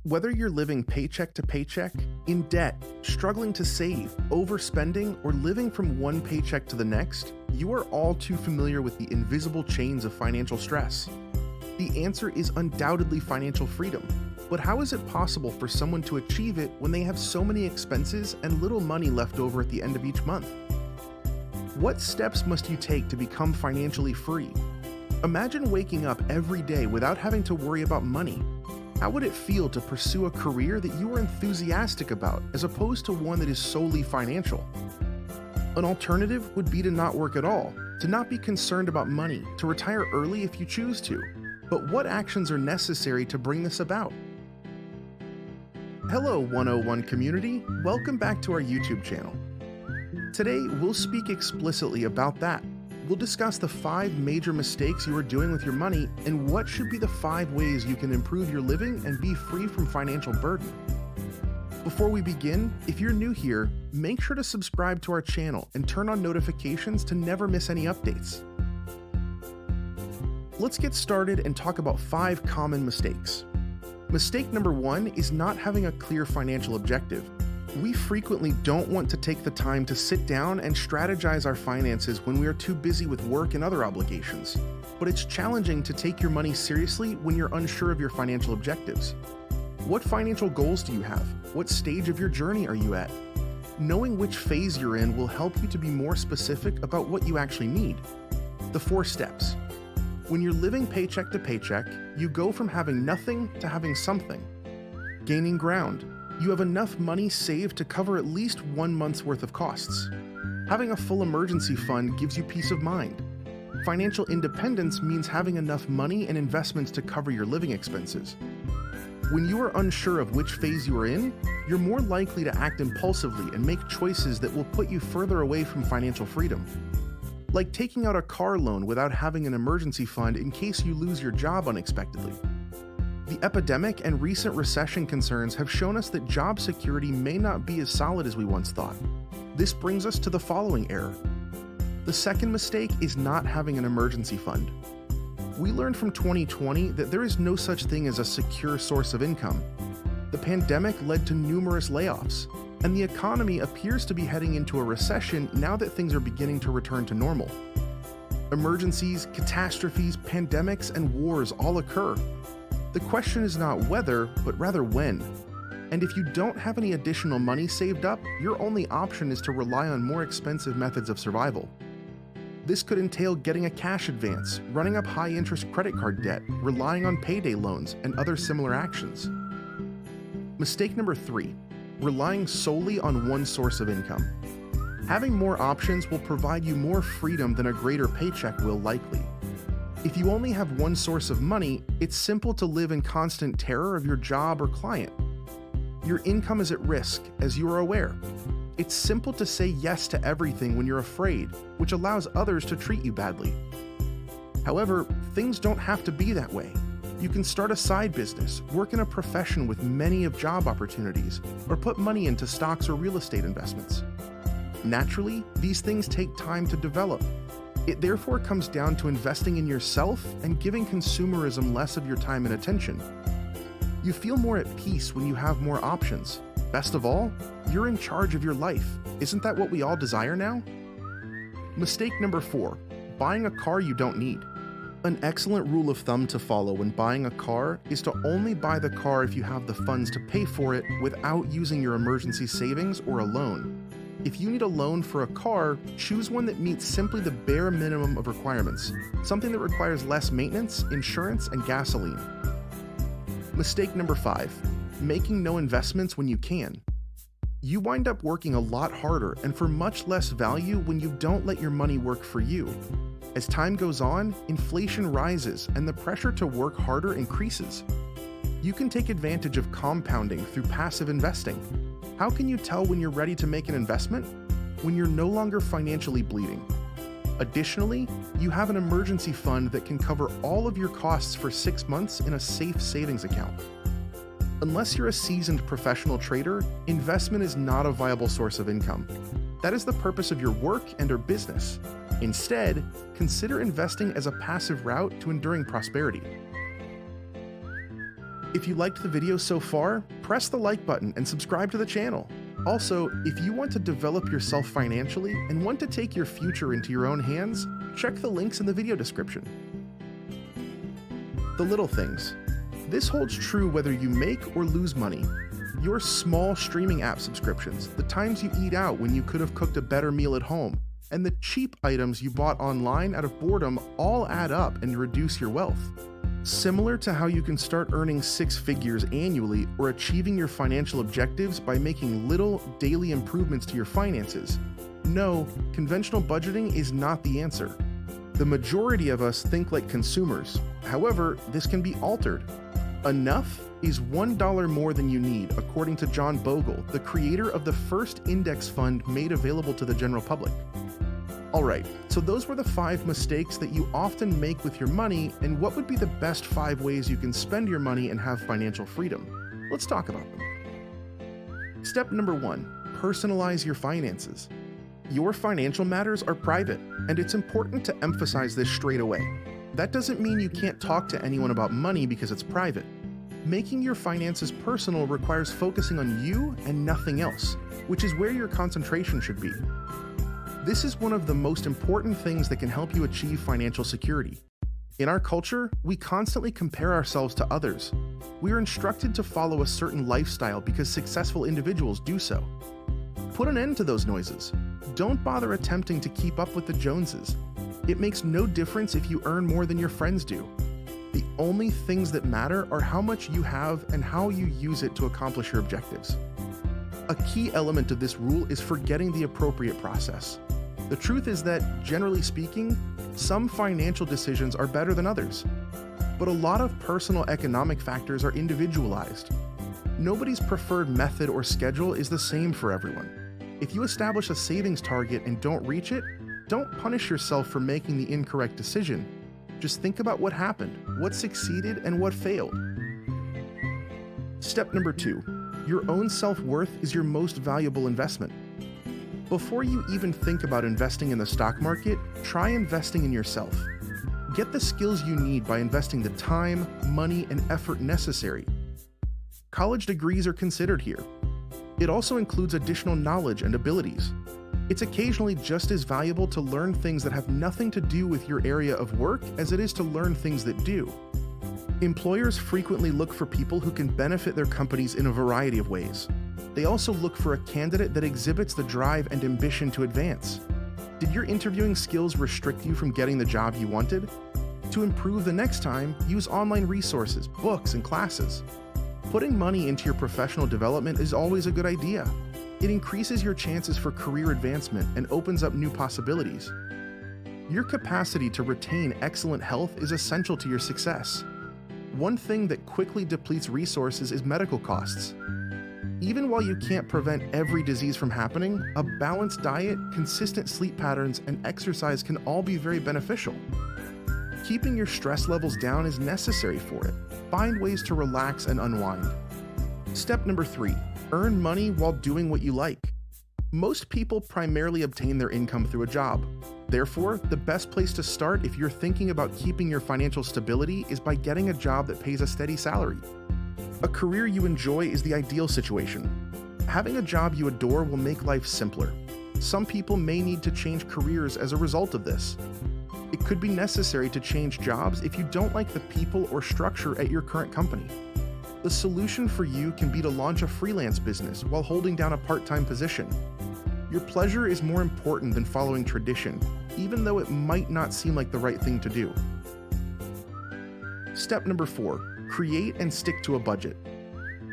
Whether you're living paycheck to paycheck, in debt, struggling to save, overspending, or living from one paycheck to the next, you are all too familiar with the invisible chains of financial stress. The answer is undoubtedly financial freedom. But how is it possible for someone to achieve it when they have so many expenses and little money left over at the end of each month? What steps must you take to become financially free? Imagine waking up every day without having to worry about money. How would it feel to pursue a career that you are enthusiastic about as opposed to one that is solely financial? An alternative would be to not work at all, to not be concerned about money, to retire early if you choose to. But what actions are necessary to bring this about? Hello 101 community, welcome back to our YouTube channel. Today we'll speak explicitly about that. We'll discuss the 5 major mistakes you are doing with your money and what should be the 5 ways you can improve your living and be free from financial burden. Before we begin, if you're new here, make sure to subscribe to our channel and turn on notifications to never miss any updates. Let's get started and talk about 5 common mistakes. Mistake number 1 is not having a clear financial objective. We frequently don't want to take the time to sit down and strategize our finances when we are too busy with work and other obligations. But it's challenging to take your money seriously when you're unsure of your financial objectives. What financial goals do you have? What stage of your journey are you at? Knowing which phase you're in will help you to be more specific about what you actually need. The 4 steps. When you're living paycheck to paycheck, you go from having nothing to having something. Gaining ground. You have enough money saved to cover at least 1 month's worth of costs. Having a full emergency fund gives you peace of mind. Financial independence means having enough money and investments to cover your living expenses. When you are unsure of which phase you are in, you're more likely to act impulsively and make choices that will put you further away from financial freedom. Like taking out a car loan without having an emergency fund in case you lose your job unexpectedly. The epidemic and recent recession concerns have shown us that job security may not be as solid as we once thought. This brings us to the following error. The second mistake is not having an emergency fund. We learned from 2020 that there is no such thing as a secure source of income. The pandemic led to numerous layoffs, and the economy appears to be heading into a recession now that things are beginning to return to normal. Emergencies, catastrophes, pandemics, and wars all occur. The question is not whether, but rather when. And if you don't have any additional money saved up, your only option is to rely on more expensive methods of survival. This could entail getting a cash advance, running up high-interest credit card debt, relying on payday loans, and other similar actions. Mistake number 3, relying solely on one source of income. Having more options will provide you more freedom than a greater paycheck will likely. If you only have one source of money, it's simple to live in constant terror of your job or client. Your income is at risk, as you are aware. It's simple to say yes to everything when you're afraid, which allows others to treat you badly. However, things don't have to be that way. You can start a side business, work in a profession with many of job opportunities, or put money into stocks or real estate investments. Naturally, these things take time to develop. It therefore comes down to investing in yourself and giving consumerism less of your time and attention. You feel more at peace when you have more options. Best of all, you're in charge of your life. Isn't that what we all desire now? Mistake number 4, buying a car you don't need. An excellent rule of thumb to follow when buying a car is to only buy the car if you have the funds to pay for it without using your emergency savings or a loan. If you need a loan for a car, choose one that meets simply the bare minimum of requirements, something that requires less maintenance, insurance, and gasoline. Mistake number 5, making no investments when you can. You wind up working a lot harder and for much less value when you don't let your money work for you. As time goes on, inflation rises and the pressure to work harder increases. You can take advantage of compounding through passive investing. How can you tell when you're ready to make an investment? When you're no longer financially bleeding. Additionally, you have an emergency fund that can cover all of your costs for 6 months in a safe savings account. Unless you're a seasoned professional trader, investment is not a viable source of income. That is the purpose of your work and/or business. Instead, consider investing as a passive route to enduring prosperity. If you liked the video so far, press the like button and subscribe to the channel. Also, if you want to develop yourself financially and want to take your future into your own hands, check the links in the video description. The little things. This holds true whether you make or lose money. Your small streaming app subscriptions, the times you eat out when you could have cooked a better meal at home, and the cheap items you bought online out of boredom all add up and reduce your wealth. Similar to how you can start earning 6 figures annually or achieving your financial objectives by making little daily improvements to your finances, no, conventional budgeting is not the answer. The majority of us think like consumers. However, this can be altered. Enough is $1 more than you need, according to John Bogle, the creator of the first index fund made available to the general public. Alright, so those were the 5 mistakes that you often make with your money, and what would be the best 5 ways you can spend your money and have financial freedom? Let's talk about them. Step number 1, personalize your finances. Your financial matters are private, and it's important to emphasize this straight away. That doesn't mean you can't talk to anyone about money because it's private. Making your finances personal requires focusing on you and nothing else, which is where your concentration should be. This is one of the most important things that can help you achieve financial security. In our culture, we constantly compare ourselves to others. We are instructed to follow a certain lifestyle because successful individuals do so. Put an end to those noises. Don't bother attempting to keep up with the Joneses. It makes no difference if you earn more than your friends do. The only things that matter are how much you have and how you use it to accomplish your objectives. A key element of this rule is forgetting the appropriate process. The truth is that, generally speaking, some financial decisions are better than others. But a lot of personal economic factors are individualized. Nobody's preferred method or schedule is the same for everyone. If you establish a savings target and don't reach it, don't punish yourself for making the incorrect decision. Just think about what happened, what succeeded, and what failed. Step number 2, your own self-worth is your most valuable investment. Before you even think about investing in the stock market, try investing in yourself. Get the skills you need by investing the time, money, and effort necessary. College degrees are considered here. It also includes additional knowledge and abilities. It's occasionally just as valuable to learn things that have nothing to do with your area of work as it is to learn things that do. Employers frequently look for people who can benefit their companies in a variety of ways. They also look for a candidate that exhibits the drive and ambition to advance. Did your interviewing skills restrict you from getting the job you wanted? To improve the next time, use online resources, books, and classes. Putting money into your professional development is always a good idea. It increases your chances for career advancement and opens up new possibilities. Your capacity to retain excellent health is essential to your success. One thing that quickly depletes resources is medical costs. Even while you can't prevent every disease from happening, a balanced diet, consistent sleep patterns, and exercise can all be very beneficial. Keeping your stress levels down is necessary for it. Find ways to relax and unwind. Step number 3, earn money while doing what you like. Most people primarily obtain their income through a job. Therefore, the best place to start if you're thinking about keeping your financial stability is by getting a job that pays a steady salary. A career you enjoy is the ideal situation. Having a job you adore will make life simpler. Some people may need to change careers as a result of this. It could be necessary to change jobs if you don't like the people or structure at your current company. The solution for you can be to launch a freelance business while holding down a part-time position. Your pleasure is more important than following tradition, even though it might not seem like the right thing to do. Step number 4. Create and stick to a budget.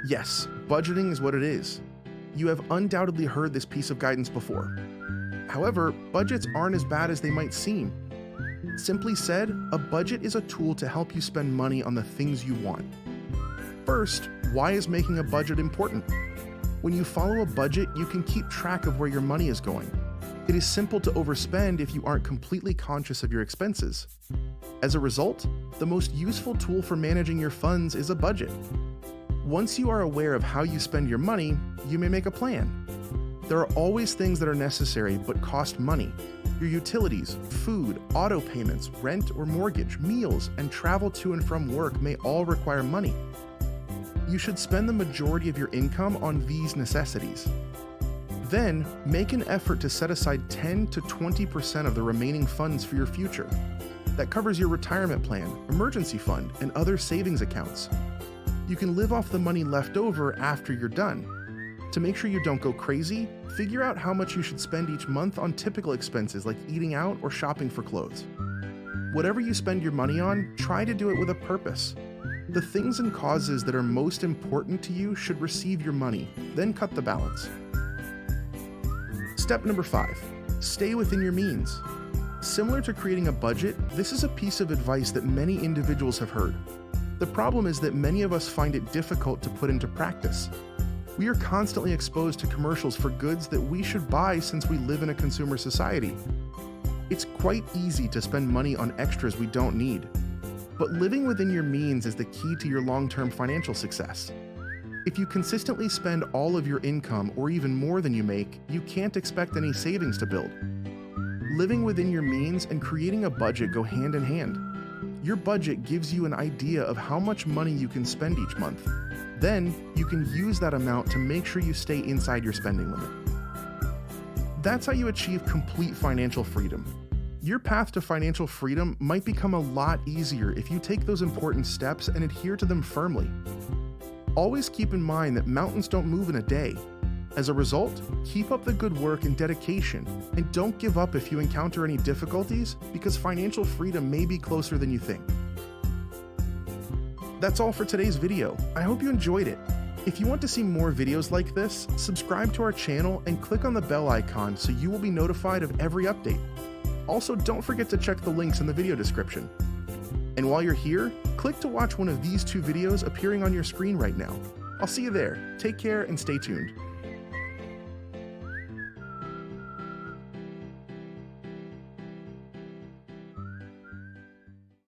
Yes, budgeting is what it is. You have undoubtedly heard this piece of guidance before. However, budgets aren't as bad as they might seem. Simply said, a budget is a tool to help you spend money on the things you want. First, why is making a budget important? When you follow a budget, you can keep track of where your money is going. It is simple to overspend if you aren't completely conscious of your expenses. As a result, the most useful tool for managing your funds is a budget. Once you are aware of how you spend your money, you may make a plan. There are always things that are necessary but cost money. Your utilities, food, auto payments, rent or mortgage, meals, and travel to and from work may all require money. you should spend the majority of your income on these necessities. Then, make an effort to set aside 10 to 20% of the remaining funds for your future. That covers your retirement plan, emergency fund, and other savings accounts. You can live off the money left over after you're done. To make sure you don't go crazy, figure out how much you should spend each month on typical expenses like eating out or shopping for clothes. Whatever you spend your money on, try to do it with a purpose. The things and causes that are most important to you should receive your money, then cut the balance. Step number 5, stay within your means. Similar to creating a budget, this is a piece of advice that many individuals have heard. The problem is that many of us find it difficult to put into practice. We are constantly exposed to commercials for goods that we should buy since we live in a consumer society. It's quite easy to spend money on extras we don't need. But living within your means is the key to your long-term financial success. If you consistently spend all of your income or even more than you make, you can't expect any savings to build. Living within your means and creating a budget go hand in hand. Your budget gives you an idea of how much money you can spend each month. Then, you can use that amount to make sure you stay inside your spending limit. That's how you achieve complete financial freedom. Your path to financial freedom might become a lot easier if you take those important steps and adhere to them firmly. Always keep in mind that mountains don't move in a day. As a result, keep up the good work and dedication, and don't give up if you encounter any difficulties, because financial freedom may be closer than you think. That's all for today's video. I hope you enjoyed it. If you want to see more videos like this, subscribe to our channel and click on the bell icon so you will be notified of every update. Also, don't forget to check the links in the video description. And while you're here, click to watch one of these 2 videos appearing on your screen right now. I'll see you there. Take care and stay tuned.